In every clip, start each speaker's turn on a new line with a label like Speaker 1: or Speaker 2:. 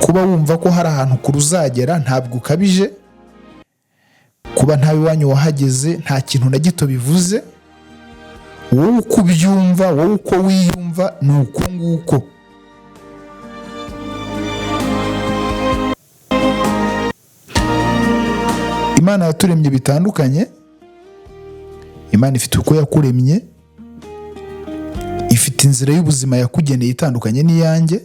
Speaker 1: kuba wumva ko hari ahantu kure uzagera ntabwo ukabije, kuba ntawe iwanyu wahageze nta kintu na gito bivuze, wowe uko ubyumva, wowe uko wiyumva ni uko nguko. Imana yaturemye bitandukanye. Imana ifite uko yakuremye, ifite inzira y'ubuzima yakugeneye itandukanye n'iyanjye.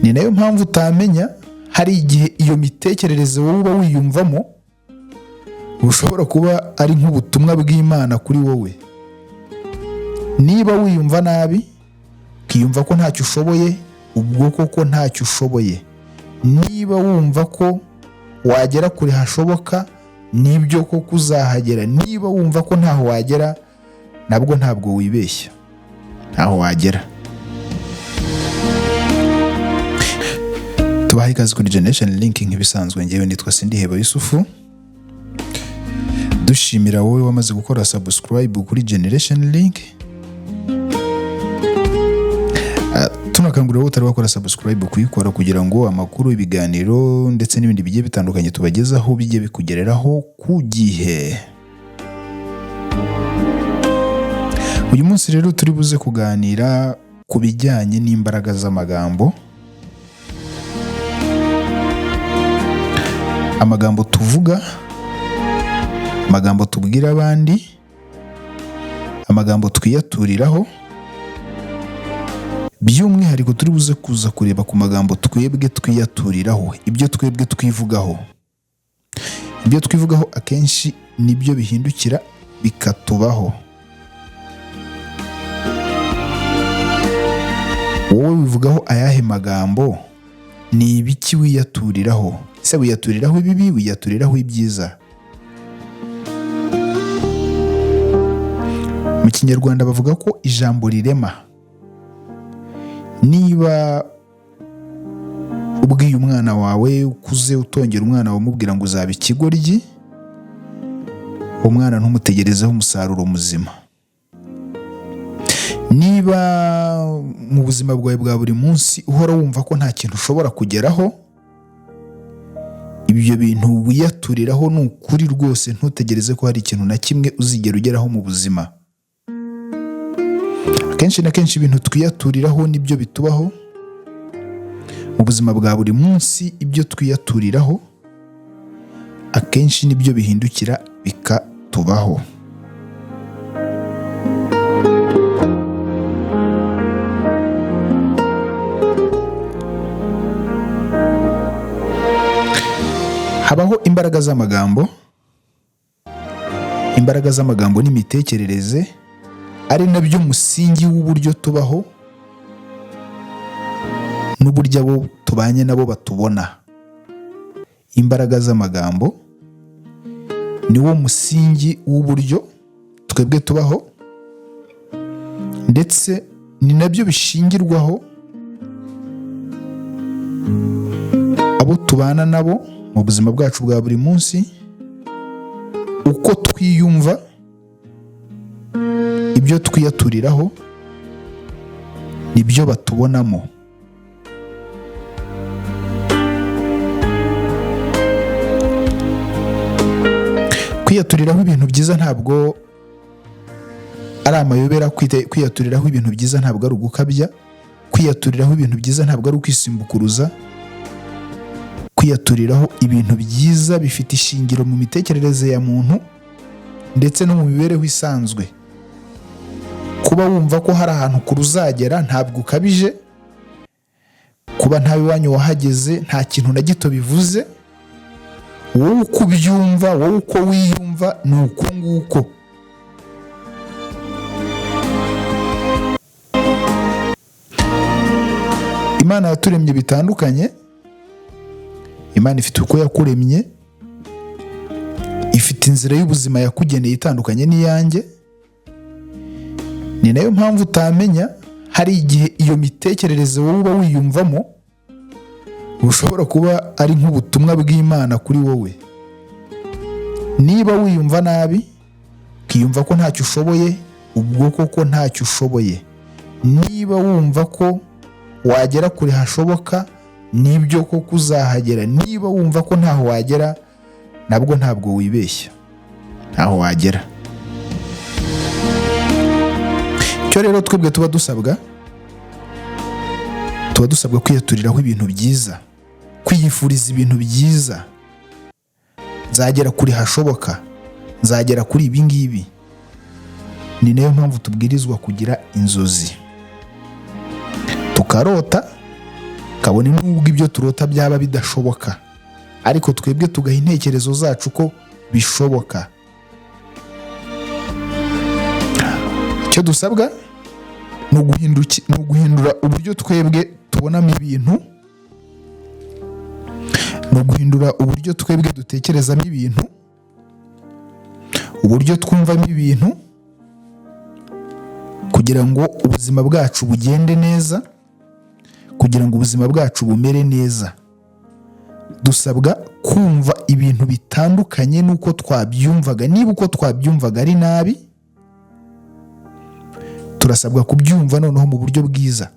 Speaker 1: Ni nayo mpamvu utamenya, hari igihe iyo mitekerereze wowe uba wiyumvamo ushobora kuba ari nk'ubutumwa bw'Imana kuri wowe. Niba wiyumva nabi, ukiyumva ko ntacyo ushoboye, ubwo koko ntacyo ushoboye. Niba wumva ko wagera kure hashoboka, nibyo koko uzahagera. Niba wumva ko ntaho wagera, nabwo ntabwo wibeshya, ntaho wagera. Tubaha ikaze kuri Generation Link nk'ibisanzwe. Ngewe nitwa Sindiheba Yusufu. Dushimira wowe wamaze gukora subscribe kuri Generation Link. Tunakangurira wowe utari wakora subscribe kuyikora kugira ngo amakuru, ibiganiro ndetse n'ibindi bigiye bitandukanye tubagezaho bijye bikugereraho ku gihe. Uyu munsi rero turi buze kuganira ku bijyanye n'imbaraga z'amagambo. Amagambo tuvuga, amagambo tubwira abandi, amagambo twiyaturiraho. By'umwihariko turi buze kuza kureba ku magambo twebwe twiyaturiraho, ibyo twebwe twivugaho. Ibyo twivugaho akenshi nibyo bihindukira bikatubaho. Wowe wivugaho ayahe magambo? Ni ibiki wiyaturiraho? Ese wiyaturiraho ibibi, wiyaturiraho ibyiza? Mu Kinyarwanda bavuga ko ijambo rirema. Niba ubwiye umwana wawe ukuze, utongera umwana wawe umubwira ngo uzaba ikigoryi, umwana ntumutegerezeho umusaruro muzima. Niba mu buzima bwawe bwa buri munsi uhora wumva ko nta kintu ushobora kugeraho, ibyo bintu wiyaturiraho ni ukuri rwose. Ntutegereze ko hari ikintu na kimwe uzigera ugeraho mu buzima. Akenshi na kenshi ibintu twiyaturiraho nibyo bitubaho mu buzima bwa buri munsi. Ibyo twiyaturiraho akenshi nibyo bihindukira bikatubaho. Habaho imbaraga z'amagambo. Imbaraga z'amagambo n'imitekerereze ari nabyo musingi w'uburyo tubaho n'uburyo abo tubanye nabo batubona. Imbaraga z'amagambo niwo musingi w'uburyo twebwe tubaho, ndetse ni nabyo bishingirwaho abo tubana nabo mu buzima bwacu bwa buri munsi. Uko twiyumva, ibyo twiyaturiraho nibyo batubonamo. Kwiyaturiraho ibintu byiza ntabwo ari amayobera. Kwiyaturiraho ibintu byiza ntabwo ari ugukabya. Kwiyaturiraho ibintu byiza ntabwo ari ukwisimbukuruza. Kwiyaturiraho ibintu byiza bifite ishingiro mu mitekerereze ya muntu ndetse no mu mibereho isanzwe. Kuba wumva ko hari ahantu kure uzagera ntabwo ukabije, kuba ntawe iwanyu wahageze nta kintu na gito bivuze, wowe uko ubyumva, wowe uko wiyumva ni uko nguko. Imana yaturemye bitandukanye. Imana ifite uko yakuremye, ifite inzira y'ubuzima yakugeneye itandukanye n'iyanjye. Ni nayo mpamvu utamenya, hari igihe iyo mitekerereze wowe uba wiyumvamo ushobora kuba ari nk'ubutumwa bw'Imana kuri wowe. Niba wiyumva nabi, ukiyumva ko ntacyo ushoboye, ubwo koko ntacyo ushoboye. Niba wumva ko wagera kure hashoboka, nibyo koko uzahagera. Niba wumva ko ntaho wagera, nabwo ntabwo wibeshya, ntaho wagera. Icyo rero twebwe tuba dusabwa kwiyaturiraho ibintu byiza, kwiyifuriza ibintu byiza. Nzagera kuri hashoboka, nzagera kuri ibi ngibi. Ni nayo mpamvu tubwirizwa kugira inzozi, tukarota, kabone n'ubwo ibyo turota byaba bidashoboka, ariko twebwe tugaha intekerezo zacu ko bishoboka. Icyo dusabwa ni uguhindura uburyo twebwe tubonamo ibintu, ni uguhindura uburyo twebwe dutekerezamo ibintu, uburyo twumvamo ibintu, kugira ngo ubuzima bwacu bugende neza, kugira ngo ubuzima bwacu bumere neza. Dusabwa kumva ibintu bitandukanye n'uko twabyumvaga. Niba uko twabyumvaga ari nabi, turasabwa kubyumva noneho mu buryo bwiza.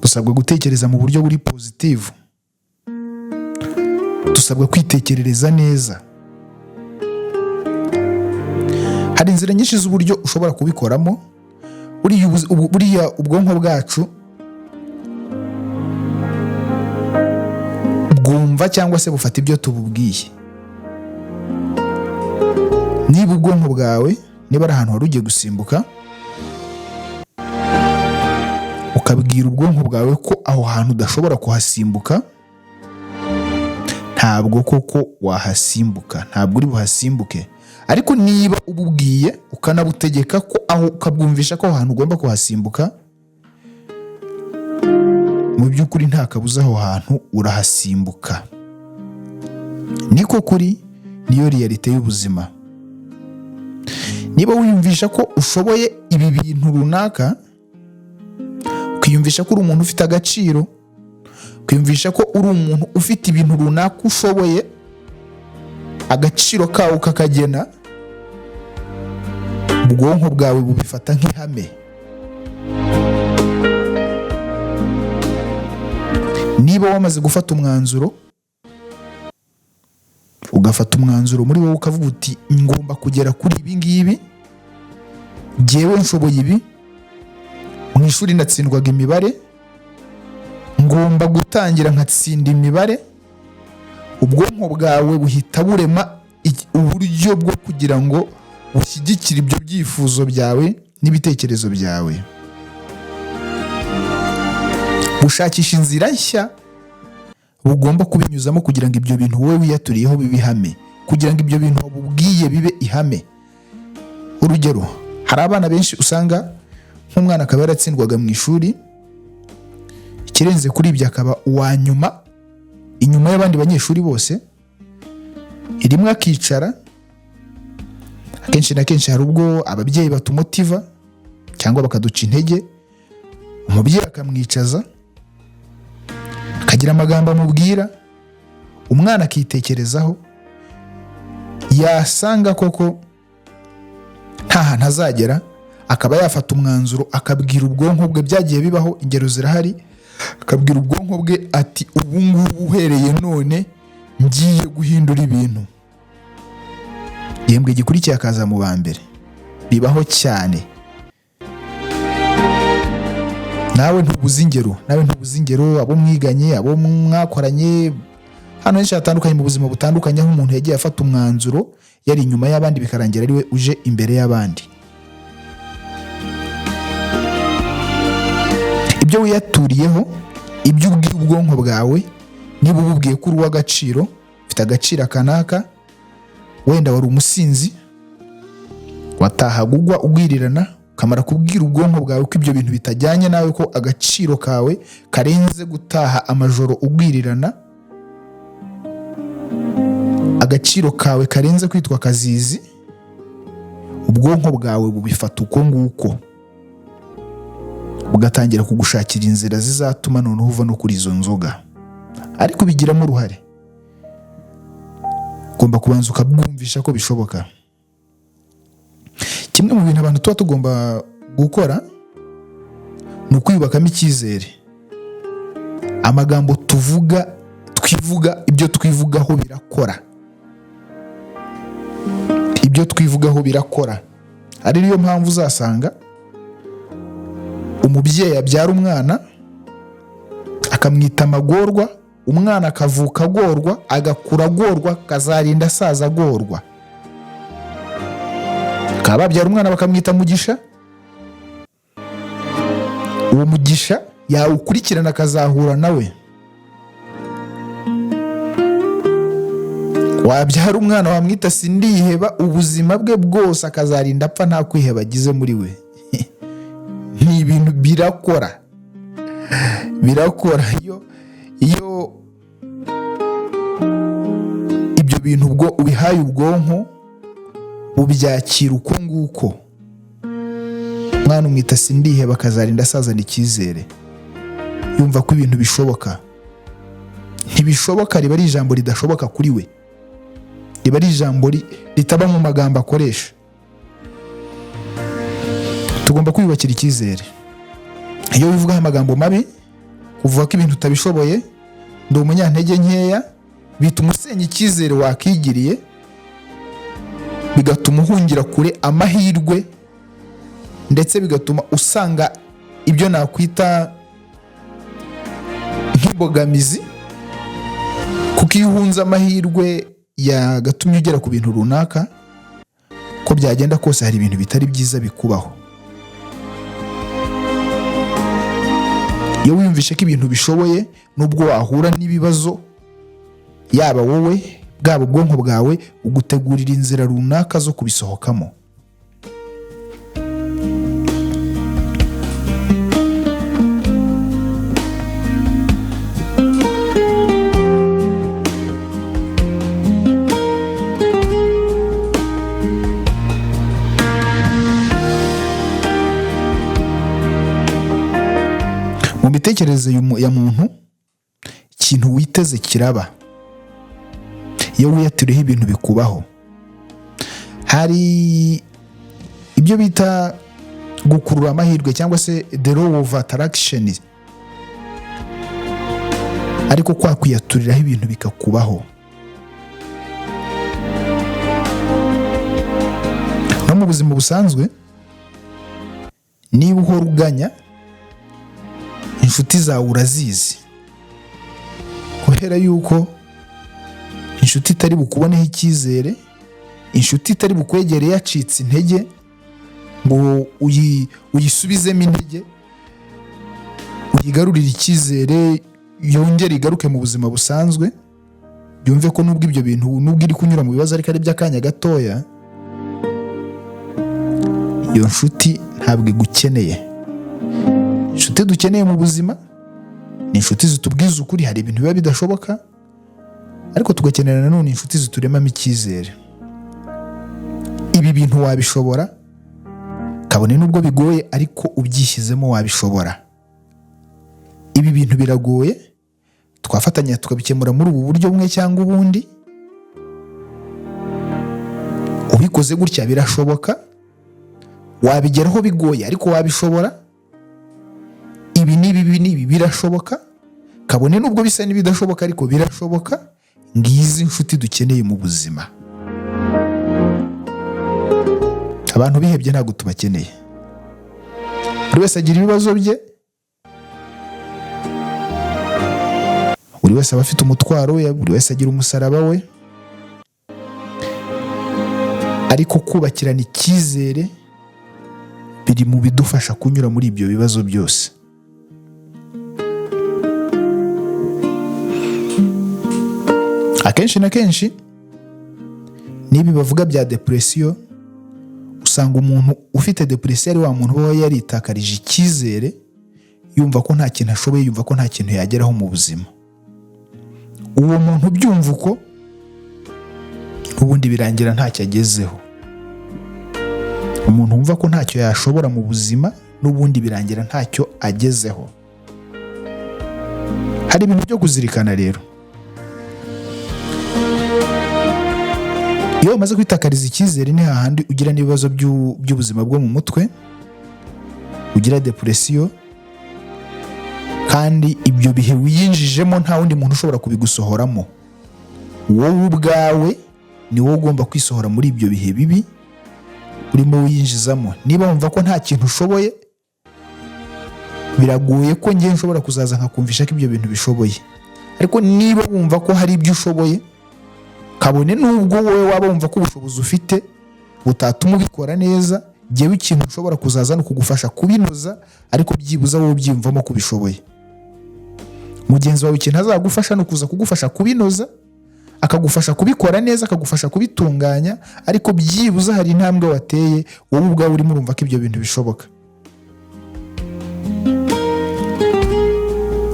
Speaker 1: Dusabwa gutekereza mu buryo buri positive. Dusabwa kwitekerereza neza. Hari inzira nyinshi z'uburyo ushobora kubikoramo. Buriya ubwonko bwacu bwumva cyangwa se bufata ibyo tububwiye. Niba ubwonko bwawe, niba ari ahantu wari ugiye gusimbuka, ukabwira ubwonko bwawe ko aho hantu udashobora kuhasimbuka, ntabwo koko wahasimbuka, ntabwo uri buhasimbuke. Ariko niba ububwiye ukanabutegeka ko aho, ukabwumvisha ko aho hantu ugomba kuhasimbuka, mu by'ukuri nta kabuza aho hantu urahasimbuka. Niko kuri, niyo realite y'ubuzima. Niba wiyumvisha ko ushoboye ibi bintu runaka, ukiyumvisha ko uri umuntu ufite agaciro, ukiyumvisha ko uri umuntu ufite ibintu runaka ushoboye, agaciro kawe kakagena, ubwonko bwawe bubifata nk'ihame. Niba wamaze gufata umwanzuro, ugafata umwanzuro muri wowe ukavuga uti ngomba kugera kuri ibi ngibi, jyewe nshoboye ibi, mu ishuri natsindwaga imibare, ngomba gutangira nkatsinda imibare, ubwonko bwawe buhita burema uburyo bwo kugira ngo bushyigikire ibyo byifuzo byawe n'ibitekerezo byawe. Bushakisha inzira nshya bugomba kubinyuzamo kugira ngo ibyo bintu wowe wiyaturiyeho bibe ihame, kugira ngo ibyo bintu wabubwiye bibe ihame. Urugero, hari abana benshi usanga nk'umwana akaba yaratsindwaga mu ishuri, ikirenze kuri ibyo akaba uwa nyuma, inyuma y'abandi banyeshuri bose, rimwe akicara. Akenshi na kenshi hari ubwo ababyeyi batumutiva cyangwa bakaduca intege, umubyeyi akamwicaza, akagira amagambo amubwira, umwana akitekerezaho, yasanga koko nta hantu azagera, akaba yafata umwanzuro, akabwira ubwonko bwe, byagiye bibaho, ingero zirahari, akabwira ubwonko bwe ati ubu ngubu uhereye none ngiye guhindura ibintu. Igihembwe gikurikiye akaza mu ba mbere. Bibaho cyane. Nawe ntubuze ingero, abo mwiganye, abo mwakoranye, hano henshi hatandukanye mu buzima butandukanye, aho umuntu yagiye afata umwanzuro yari inyuma y'abandi bikarangira ari we uje imbere y'abandi. Ibyo wiyaturiyeho, ibyo ubwiye ubwonko bwawe, niba ububwiye ko uri uw'agaciro, ufite agaciro kanaka, wenda wari umusinzi, watahaga ugwa ugwirirana, ukamara kubwira ubwonko bwawe ko ibyo bintu bitajyanye nawe, ko agaciro kawe karenze gutaha amajoro ugwirirana, agaciro kawe karenze kwitwa kazizi, ubwonko bwawe bubifata uko nguko, bugatangira kugushakira inzira zizatuma noneho uva no kuri izo nzoga, ariko ubigiramo uruhare. Ugomba kubanza ukabwumvisha ko bishoboka. Kimwe mu bintu abantu tuba tugomba gukora ni ukwiyubakamo icyizere. amagambo twivuga, ibyo twivugaho birakora. Ibyo twivugaho birakora. Ari niyo mpamvu uzasanga umubyeyi abyara umwana akamwita amagorwa, umwana akavuka agorwa, agakura agorwa, akazarinda asaza agorwa. Bakaba babyara umwana bakamwita Mugisha, uwo Mugisha yawukurikirana akazahura nawe. Wabyara umwana wamwita Sindiheba, ubuzima bwe bwose akazarinda apfa nta kwiheba agize muri we. Ni ibintu birakora. Iyo ibyo bintu ubwo ubihaye ubwonko ubyakira uko nguko, umwana umwita Sindiheba akazarinda asazana icyizere, yumva ko ibintu bishoboka. Ntibishoboka riba ari ijambo ridashoboka kuri we, riba ari ijambo ritaba mu magambo akoresha. Tugomba kwiyubakira icyizere. Iyo wivugaho amagambo mabi, uvuga ko ibintu utabishoboye, ndi umunyantege nkeya, bituma usenya icyizere wakigiriye, bigatuma uhungira kure amahirwe, ndetse bigatuma usanga ibyo nakwita nk'imbogamizi, kuko iyo uhunze amahirwe yagatumye ugera ku bintu runaka, ko byagenda kose hari ibintu bitari byiza bikubaho. Iyo wiyumvishe ko ibintu bishoboye, nubwo wahura n'ibibazo, yaba wowe bwaba ubwonko bwawe ugutegurira inzira runaka zo kubisohokamo. Mu mitekerereze ya muntu, ikintu witeze kiraba. Iyo wiyatiriyeho ibintu bikubaho. Hari ibyo bita gukurura amahirwe cyangwa se the law of attraction, ariko kwa kwiyaturiraho ibintu bikakubaho. No mu buzima busanzwe, niba uhora uganya, inshuti zawe urazizi, kubera yuko inshuti itari bukuboneho icyizere, inshuti itari bukwegere yacitse intege ngo uyisubizemo intege, uyigarurire icyizere, yongere igaruke mu buzima busanzwe, yumve ko nubwo ibyo bintu nubwo iri kunyura mu bibazo ariko ari by'akanya gatoya, iyo nshuti ntabwo igukeneye. Inshuti dukeneye mu buzima ni inshuti zitubwiza ukuri, hari ibintu biba bidashoboka, ariko tugakenera nanone inshuti zituremamo icyizere. Ibi bintu wabishobora, kabone nubwo bigoye ariko ubyishyizemo wabishobora. Ibi bintu biragoye, twafatanya tukabikemura muri ubu buryo bumwe cyangwa ubundi. Ubikoze gutya birashoboka, wabigeraho bigoye ariko wabishobora. Ibi n'ibi birashoboka, kabone nubwo bisa n'ibidashoboka ariko birashoboka. Ngizi inshuti dukeneye mu buzima. Abantu bihebye ntabwo tubakeneye. Buri wese agira ibibazo bye, buri wese aba afite umutwaro we, buri wese agira umusaraba we, ariko kubakirana icyizere biri mu bidufasha kunyura muri ibyo bibazo byose. Akenshi na kenshi nibi bavuga bya depression, usanga umuntu ufite depression ari wa muntu uba yaritakarije icyizere, yumva ko nta kintu ashoboye, yumva ko nta kintu yageraho mu buzima. Uwo muntu byumva uko, ubundi birangira ntacyo agezeho. Umuntu wumva ko ntacyo yashobora mu buzima, n'ubundi birangira ntacyo agezeho. Hari ibintu byo kuzirikana rero. Iyo umaze kwitakariza icyizere, ni hahandi ugira n'ibibazo by'ubuzima bwo mu mutwe, ugira depression, kandi ibyo bihe wiyinjijemo nta wundi muntu ushobora kubigusohoramo. Wowe ubwawe ni wowe ugomba kwisohora muri ibyo bihe bibi urimo wiyinjizamo. Niba wumva ko nta kintu ushoboye, biragoye ko njye nshobora kuzaza nkakumvisha ko ibyo bintu bishoboye. Ariko niba wumva ko hari ibyo ushoboye, kabone nubwo wowe waba wumva ko ubushobozi ufite butatuma ubikora neza, jyewe ikintu ushobora kuzaza no kugufasha kubinoza, ariko byibuza wowe ubyiyumvamo ko ubishoboye. Mugenzi wawe ikintu azagufasha no kuza kugufasha kubinoza, akagufasha kubikora neza, akagufasha kubitunganya, ariko byibuza hari intambwe wateye wowe ubwawe urimo urumva ko ibyo bintu bishoboka.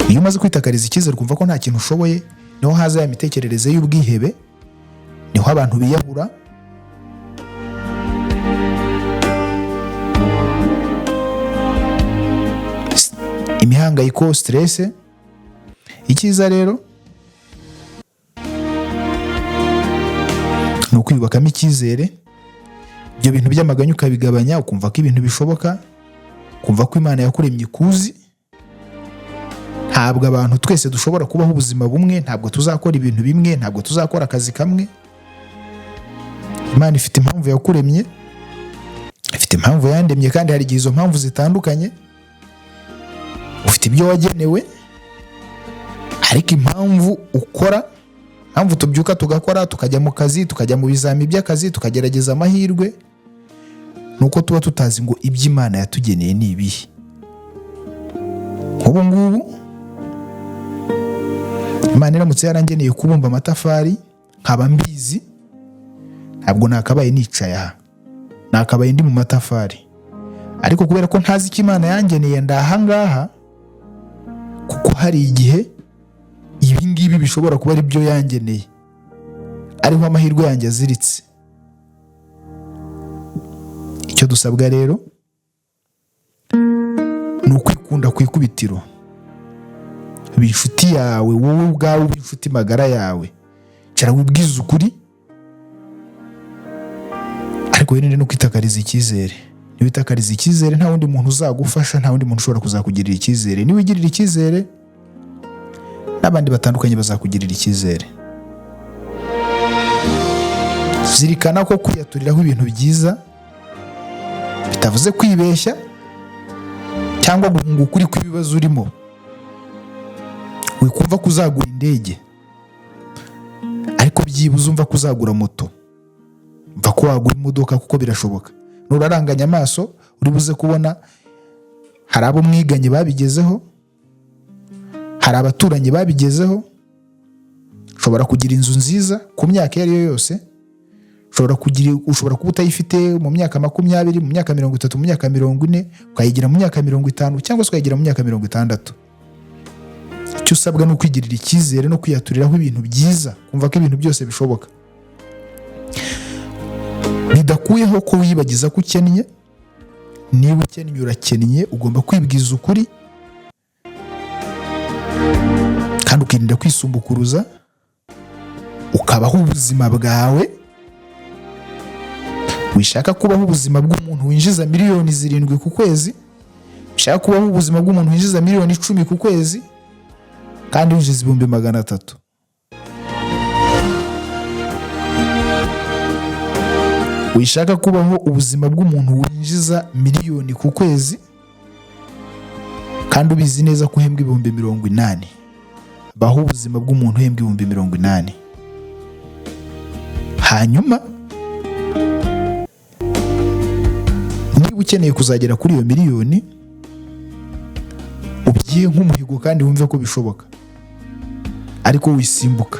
Speaker 1: Iyo umaze kwitakariza icyizere ukumva ko nta kintu ushoboye, niho haza ya mitekerereze y'ubwihebe, niho abantu biyahura, imihangayiko, stress. Icyiza rero ni ukwiyubakamo icyizere, ibyo bintu by'amaganya ukabigabanya, ukumva ko ibintu bishoboka, ukumva ko Imana yakuremye ikuzi. Ntabwo abantu twese dushobora kubaho ubuzima bumwe, ntabwo tuzakora ibintu bimwe, ntabwo tuzakora akazi kamwe. Imana ifite impamvu yakuremye, ifite impamvu yandemye, kandi hari igihe izo mpamvu zitandukanye. Ufite ibyo wagenewe, ariko impamvu ukora, impamvu tubyuka tugakora, tukajya mu kazi, tukajya mu bizami by'akazi, tukagerageza amahirwe, nuko tuba tutazi ngo ibyo Imana yatugeneye ni ibihe. Ubu ngubu Imana iramutse yarangeneye kubumba amatafari nkaba mbizi, ntabwo nakabaye nicaye aha, nakabaye ndi mu matafari. Ariko kubera ko ntazi icyo Imana yangeneye ndahangaha, kuko hari igihe ibi ngibi bishobora kuba ari byo yangeneye, ariho amahirwe yanjye aziritse. Icyo dusabwa rero ni ukwikunda ku ikubitiro. Inshuti yawe, wowe ubwawe inshuti magara yawe, cara wibwiza ukuri, ariko wirinde no kwitakariza icyizere. Niwitakariza icyizere nta wundi muntu uzagufasha, nta wundi muntu ushobora kuzakugirira icyizere. Niwigirira icyizere, n'abandi batandukanye bazakugirira icyizere. Zirikana ko kwiyaturiraho ibintu byiza bitavuze kwibeshya cyangwa guhunga ukuri kw'ibibazo urimo. Wikumva kuzagura indege, ariko byibuze umva kuzagura moto. Mva ko wagura imodoka kuko birashoboka. Nuraranganya amaso uri buze kubona hari abo mwiganye babigezeho, hari abaturanyi babigezeho. Ushobora kugira inzu nziza ku myaka iyo ari yo yose, ushobora kuba utayifite mu myaka 20, mu myaka 30, mu myaka 40, ukayigira mu myaka 50, cyangwa se ukayigira mu myaka 60. Icyo usabwa ni ukwigirira icyizere no kwiyaturiraho ibintu byiza, kumva ko ibintu byose bishoboka. Bidakuyeho ko wibagiza ko ukennye. Niba ukennye urakennye, ugomba kwibwiza ukuri kandi ukirinda kwisumbukuruza, ukabaho ubuzima bwawe. Wishaka kubaho ubuzima bw'umuntu winjiza miliyoni 7 ku kwezi, ushaka kubaho ubuzima bw'umuntu winjiza miliyoni 10 ku kwezi, kandi winjiza 300,000. Wishaka kubaho ubuzima bw'umuntu winjiza miliyoni ku kwezi, kandi ubizi neza ko uhembwa 80,000. Baho ubuzima bw'umuntu uhembwa 80,000. Hanyuma niba ukeneye kuzagera kuri iyo miliyoni, ubyihe nk'umuhigo kandi wumve ko bishoboka, ariko wisimbuka.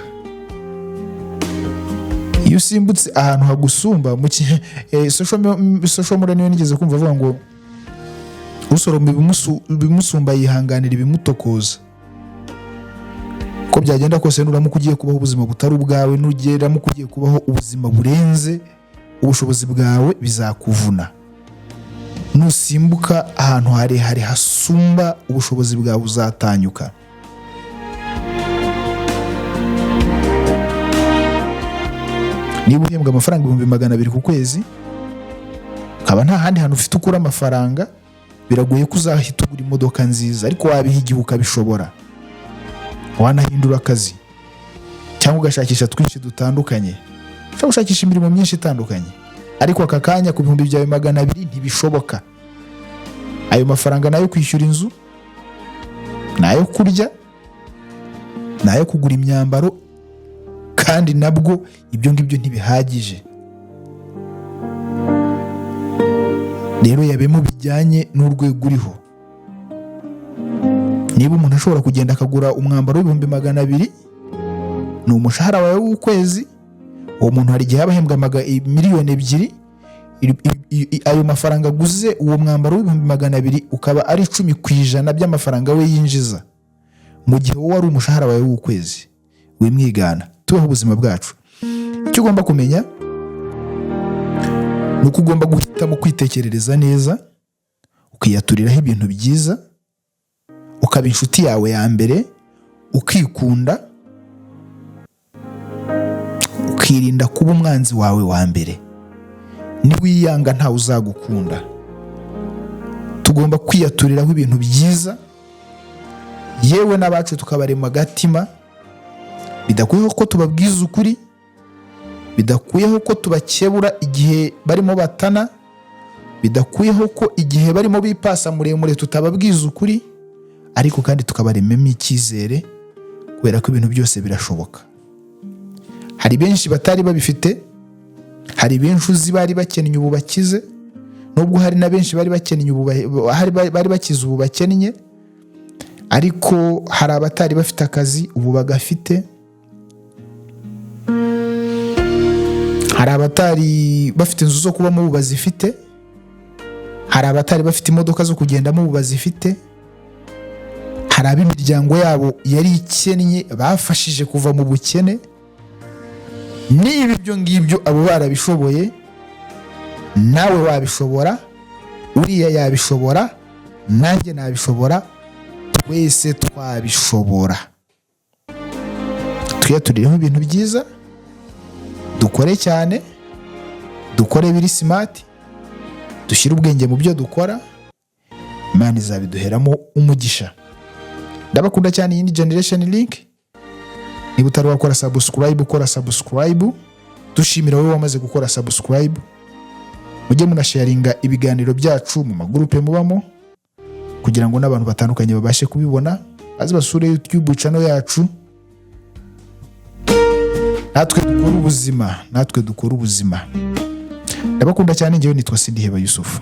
Speaker 1: Iyo usimbutse ahantu hagusumba, mu social media niyo nigeze kumva avuga ngo usoroma ibimusumba yihanganira ibimutokoza. Ko byagenda kose nuramuka ugiye kubaho ubuzima butari ubwawe, nugeramuka ugiye kubaho ubuzima burenze ubushobozi bwawe, bizakuvuna. Nusimbuka ahantu harehare hasumba ubushobozi bwawe, uzatanyuka. Niba uhembwa amafaranga 200,000 ku kwezi, ukaba nta handi hantu ufite ukura amafaranga, biragoye ko uzahita ugura imodoka nziza, ariko wabiha igihe ukabishobora. Wanahindura akazi cyangwa ugashakisha twinshi dutandukanye, ushobora gushakisha imirimo myinshi itandukanye, ariko aka kanya ku bihumbi byawe 200 ntibishoboka. Ayo mafaranga nayo kwishyura inzu, nayo kurya, nayo kugura imyambaro, kandi nabwo ibyo ngibyo ntibihagije. Rero yabemo bijyanye n'urwego uriho. Niba umuntu ashobora kugenda akagura umwambaro w'ibihumbi 200, ni umushahara wawe w'ukwezi, uwo muntu hari igihe abahembwa miliyoni 2, ayo mafaranga aguze uwo mwambaro w'ibihumbi 200 ukaba ari 10% by'amafaranga we yinjiza, mu gihe wowe ari umushahara wawe w'ukwezi. Wimwigana, tubeho ubuzima bwacu. Icyo ugomba kumenya ni uko ugomba guhitamo kwitekerereza neza, ukiyaturiraho ibintu byiza, ukaba inshuti yawe ya mbere, ukikunda, ukirinda kuba umwanzi wawe wa mbere. Niwiyanga ntawe uzagukunda. Tugomba kwiyaturiraho ibintu byiza, yewe n'abacu tukabarema agatima, bidakuyeho ko tubabwiza ukuri, bidakuyeho ko tubakebura igihe barimo batana, bidakuyeho ko igihe barimo bipasa muremure tutababwiza ukuri, ariko kandi tukabarememo icyizere, kubera ko ibintu byose birashoboka. Hari benshi batari babifite, hari benshi uzi bari bakennye ubu bakize, nubwo hari na benshi bari bakennye bari bakize ubu bakennye, ariko hari abatari bafite akazi ubu bagafite, hari abatari bafite inzu zo kubamo ubu bazifite, hari abatari bafite imodoka zo kugendamo ubu bazifite, hari ab'imiryango yabo yari ikennye bafashije kuva mu bukene. Niba ibyo ngibyo abo barabishoboye, nawe wabishobora, uriya yabishobora, nanjye nabishobora, twese twabishobora. Twiyaturireho ibintu byiza, dukore cyane, dukore biri smart, dushyire ubwenge mu byo dukora, Imana izabiduheramo umugisha. Ndabakunda cyane. Iyi ni Generation Link. Niba utari wakora subscribe, ukora subscribe. Dushimira wowe wamaze gukora subscribe. Mujye munasharinga ibiganiro byacu mu magurupe mubamo, kugira ngo n'abantu batandukanye babashe kubibona, baze basure YouTube channel yacu. Natwe dukora ubuzima. Ndabakunda cyane. Njyewe nitwa Sindiheba Yusufu.